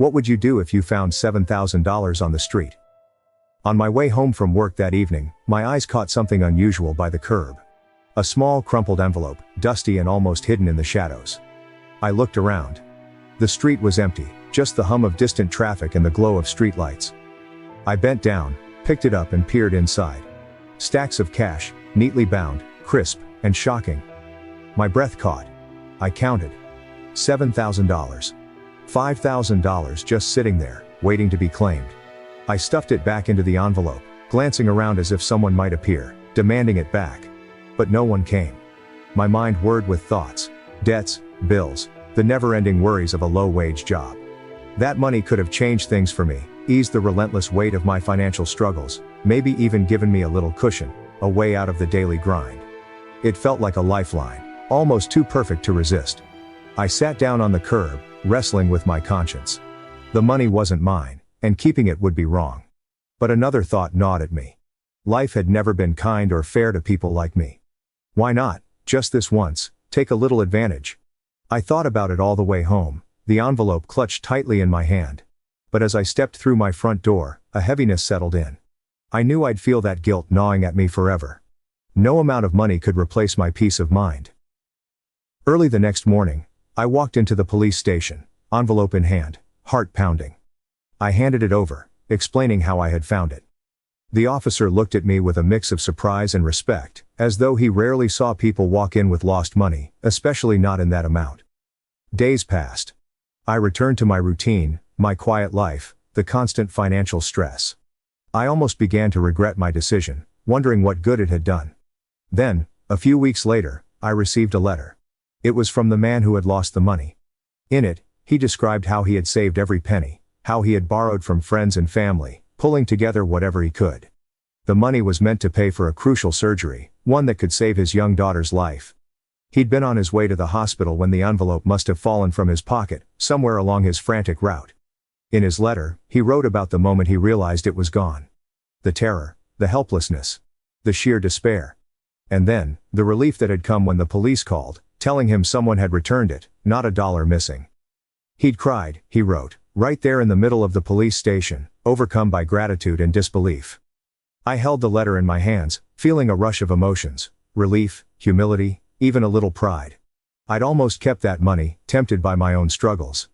What would you do if you found $7,000 on the street? On my way home from work that evening, my eyes caught something unusual by the curb. A small, crumpled envelope, dusty and almost hidden in the shadows. I looked around. The street was empty, just the hum of distant traffic and the glow of streetlights. I bent down, picked it up and peered inside. Stacks of cash, neatly bound, crisp, and shocking. My breath caught. I counted. $7,000. $5,000 just sitting there, waiting to be claimed. I stuffed it back into the envelope, glancing around as if someone might appear, demanding it back. But no one came. My mind whirred with thoughts. Debts, bills, the never-ending worries of a low-wage job. That money could have changed things for me, eased the relentless weight of my financial struggles, maybe even given me a little cushion, a way out of the daily grind. It felt like a lifeline, almost too perfect to resist. I sat down on the curb, wrestling with my conscience. The money wasn't mine, and keeping it would be wrong. But another thought gnawed at me. Life had never been kind or fair to people like me. Why not, just this once, take a little advantage? I thought about it all the way home, the envelope clutched tightly in my hand. But as I stepped through my front door, a heaviness settled in. I knew I'd feel that guilt gnawing at me forever. No amount of money could replace my peace of mind. Early the next morning, I walked into the police station, envelope in hand, heart pounding. I handed it over, explaining how I had found it. The officer looked at me with a mix of surprise and respect, as though he rarely saw people walk in with lost money, especially not in that amount. Days passed. I returned to my routine, my quiet life, the constant financial stress. I almost began to regret my decision, wondering what good it had done. Then, a few weeks later, I received a letter. It was from the man who had lost the money. In it, he described how he had saved every penny, how he had borrowed from friends and family, pulling together whatever he could. The money was meant to pay for a crucial surgery, one that could save his young daughter's life. He'd been on his way to the hospital when the envelope must have fallen from his pocket, somewhere along his frantic route. In his letter, he wrote about the moment he realized it was gone. The terror, the helplessness, the sheer despair. And then, the relief that had come when the police called, telling him someone had returned it, not a dollar missing. He'd cried, he wrote, right there in the middle of the police station, overcome by gratitude and disbelief. I held the letter in my hands, feeling a rush of emotions, relief, humility, even a little pride. I'd almost kept that money, tempted by my own struggles.